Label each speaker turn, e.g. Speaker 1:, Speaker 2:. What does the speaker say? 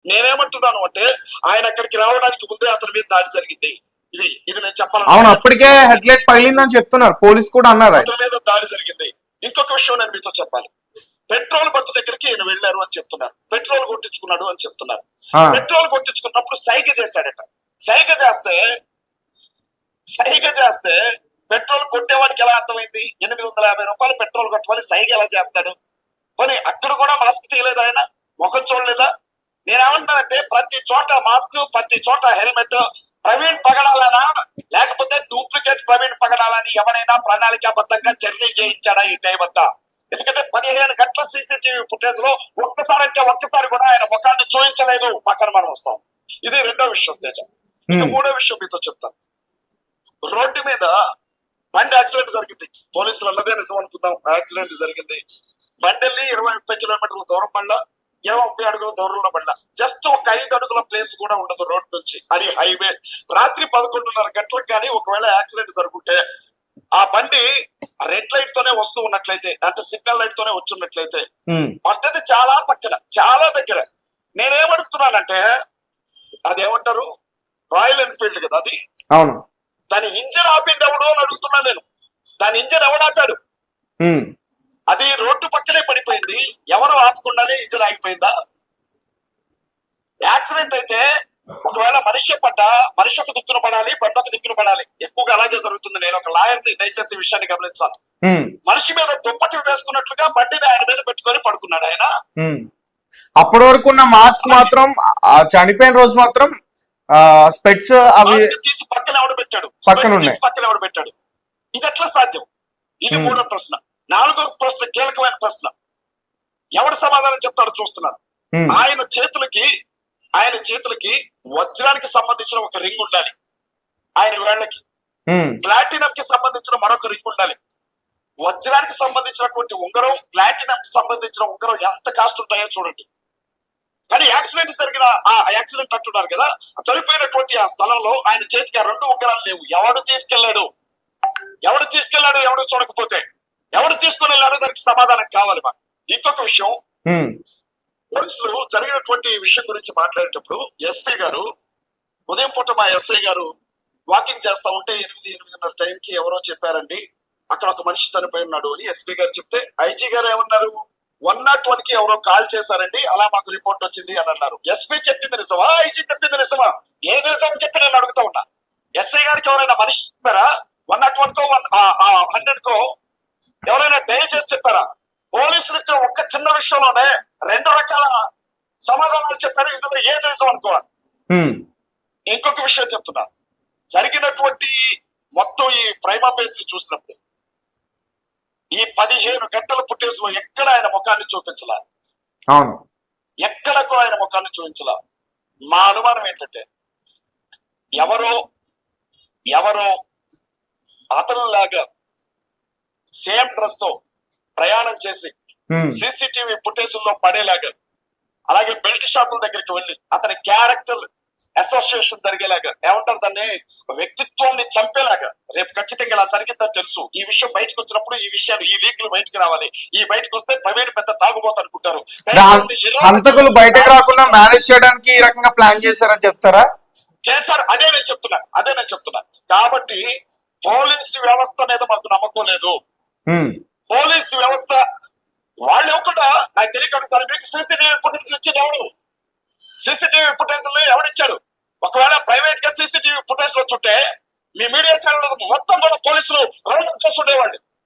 Speaker 1: నేనేమంటున్నాను అంటే ఆయన అక్కడికి రావడానికి ముందే అతని మీద దాడి జరిగింది. ఇది నేను చెప్పాలి.
Speaker 2: అవును, అప్పటికే హెడ్లైట్ పగిలిందని చెప్తున్నారు, పోలీస్ కూడా అన్నారు.
Speaker 1: అతని మీద దాడి జరిగింది. ఇంకొక విషయం నేను మీతో చెప్పాలి. పెట్రోల్ బంక్ దగ్గరికి ఈయన వెళ్ళారు అని చెప్తున్నారు, పెట్రోల్ కొట్టించుకున్నాడు అని చెప్తున్నారు. పెట్రోల్ కొట్టించుకున్నప్పుడు సైగ చేశాడట. సైగ చేస్తే పెట్రోల్ కొట్టేవాడికి ఎలా అర్థమైంది? 850 రూపాయలు పెట్రోల్ కొట్టవాలి, సైగ ఎలా చేస్తాడు? పోనీ అక్కడ కూడా మాస్క్ తీయలేదు ఆయన, ముఖం చూడలేదా? నేనేమంటానంటే ప్రతి చోట మాస్క్, ప్రతి చోట హెల్మెట్. ప్రవీణ్ పగడాలనా లేకపోతే డూప్లికేట్ ప్రవీణ్ పగడాలని ఎవరైనా ప్రణాళికాబద్ధంగా జర్నీ చేయించాడా ఈ టైం అంతా? ఎందుకంటే 15 గంటల సీసీటీవీ ఫుటేజ్ లో ఒక్కసారి కూడా ఆయన ముఖాన్ని చూపించలేదు. పక్కన మనం వస్తాం. ఇది రెండో విషయం తేజ. ఇక మూడో విషయం మీతో చెప్తాను. రోడ్డు మీద బండి యాక్సిడెంట్ జరిగింది. పోలీసులు అన్నదే నిజం అనుకుందాం, యాక్సిడెంట్ జరిగింది. బండి వెళ్ళి 20-30 కిలోమీటర్ల దూరం పడ్డా, 20-30 అడుగుల దూరంలో పడ్డా. జస్ట్ ఒక 5 అడుగుల ప్లేస్ కూడా ఉండదు రోడ్ నుంచి. అది హైవే. రాత్రి 11:30 గంటలకు కానీ ఒకవేళ యాక్సిడెంట్ జరుగుంటే ఆ బండి రెడ్ లైట్ తోనే వస్తూ ఉన్నట్లయితే, అంటే సిగ్నల్ లైట్ తోనే వచ్చున్నట్లయితే పడ్డది చాలా పక్కన, చాలా దగ్గర. నేనేమడుగుతున్నానంటే అదేమంటారు, రాయల్ ఎన్ఫీల్డ్ కదా అది.
Speaker 2: అవును,
Speaker 1: దాని ఇంజన్ ఆపింది ఎవడు అని అడుగుతున్నా నేను. దాని ఇంజన్ ఎవడాపాడు? అది రోడ్డు పక్కనే పడిపోయింది, ఎవరు ఆపకుండానే ఇంజన్ ఆగిపోయిందా? యాక్సిడెంట్ అయితే ఒకవేళ మనిషి పడ్డా మనిషి ఒక దిక్కున పడాలి, బండి ఒక దిక్కున పడాలి. ఎక్కువగా అలాగే జరుగుతుంది. నేను ఒక లాయర్ని, దయచేసి విషయాన్ని గమనించాలి. మనిషి మీద దుప్పటి వేసుకున్నట్లుగా బండిని ఆయన మీద పెట్టుకొని పడుకున్నాడు ఆయన.
Speaker 2: అప్పటి వరకు ఉన్న మాస్క్ మాత్రం చనిపోయిన రోజు మాత్రం స్పెట్స్ అవి
Speaker 1: తీసి పక్కన ఎవడు పెట్టాడు? పక్కన ఎవడు పెట్టాడు? ఇది ఎట్లా సాధ్యం? ఇది మూడో ప్రశ్న. నాలుగో ప్రశ్న కీలకమైన ప్రశ్న. ఎవడు సమాధానం చెప్తాడో చూస్తున్నాను. ఆయన చేతులకి వజ్రానికి సంబంధించిన ఒక రింగ్ ఉండాలి, ఆయన వేళ్లకి ప్లాటినం కి సంబంధించిన మరొక రింగ్ ఉండాలి. వజ్రానికి సంబంధించినటువంటి ఉంగరం, ప్లాటినం కి సంబంధించిన ఉంగరం ఎంత కాస్ట్ ఉంటాయో చూడండి. కానీ యాక్సిడెంట్ జరిగిన ఆ యాక్సిడెంట్ అంటున్నారు కదా, చనిపోయినటువంటి ఆ స్థలంలో ఆయన చేతికి ఆ 2 ఉంగరాలు లేవు. ఎవడు తీసుకెళ్లాడు? ఎవడు చూడకపోతే ఎవడు తీసుకుని వెళ్ళాడో దానికి సమాధానం కావాలి మాకు. ఇంకొక విషయం, పోలీసులు జరిగినటువంటి విషయం గురించి మాట్లాడేటప్పుడు ఎస్ఐ గారు ఉదయం పూట మా ఎస్ఐ గారు వాకింగ్ చేస్తా ఉంటే 8-8:30 టైంకి ఎవరో చెప్పారండి అక్కడ ఒక మనిషి చనిపోయి ఉన్నాడు అని ఎస్పీ గారు చెప్తే, ఐజీ గారు ఏమన్నారు? 101 కి ఎవరో కాల్ చేశారండి, అలా మాకు రిపోర్ట్ వచ్చింది అని అన్నారు. ఎస్పీ చెప్పింది నిజమా? ఐజీ చెప్పింది నిజమా? ఏది నిజం చెప్పి నేను అడుగుతా ఉన్నా. ఎస్ఐ గారికి ఎవరైనా మనిషి చెప్పారా? 101 కో 100 కో ఎవరైనా డైల్ చేసి చెప్పారా? పోలీసులు ఇచ్చిన ఒక్క చిన్న విషయంలోనే 2 రకాల సమాధానాలు చెప్పారు. ఇందులో ఏది నిజం అనుకోవాలి. ఇంకొక విషయం చెప్తున్నా, జరిగినటువంటి మొత్తం ఈ ప్రైమా బేస్ చూసినప్పుడు ఈ 15 గంటల ఫుటేజ్ లో ఎక్కడ ఆయన ముఖాన్ని చూపించలా.
Speaker 2: అవును,
Speaker 1: ఎక్కడకు ఆయన ముఖాన్ని చూపించలా. మా అనుమానం ఏంటంటే ఎవరో అతనిలాగా సేమ్ డ్రెస్ తో ప్రయాణం చేసి సీసీటీవీ ఫుటేజ్ లో పడేలాగా, అలాగే బెల్ట్ షాపుల దగ్గరికి వెళ్ళి అతని క్యారెక్టర్ అసోసియేషన్ జరిగేలాగా, ఏమంటారు దాన్ని, వ్యక్తిత్వాన్ని చంపేలాగా రేపు ఖచ్చితంగా ఇలా జరిగిందని తెలుసు. ఈ విషయం బయటకు వచ్చినప్పుడు ఈ విషయాలు, ఈ లీకులు బయటకు రావాలి. ఈ బయటకు వస్తే ప్రవీణ్ పెద్ద తాగుబోతు అనుకుంటారు.
Speaker 2: హంతకులు బయటకు రాకుండా మేనేజ్ చేయడానికి ఈ రకంగా ప్లాన్ చేశారని చెప్తారా?
Speaker 1: చేశారు, అదే నేను చెప్తున్నా. కాబట్టి పోలీసు వ్యవస్థ మీద మాకు నమ్మకం లేదు. పోలీసు వ్యవస్థ వాళ్ళు ఇవ్వకుండా నాకు తెలియకడుగుతారు. మీకు సీసీటీవీ ఫుటేజ్ ఇచ్చింది ఎవడు? సీసీటీవీ ఫుటేజ్ ఎవడిచ్చాడు? ఒకవేళ ప్రైవేట్ గా సీసీటీవీ ఫుటేజ్ వచ్చుంటే మీ మీడియా ఛానల్ మొత్తం కూడా పోలీసులు రౌండ్ చేస్తుండేవాళ్ళు.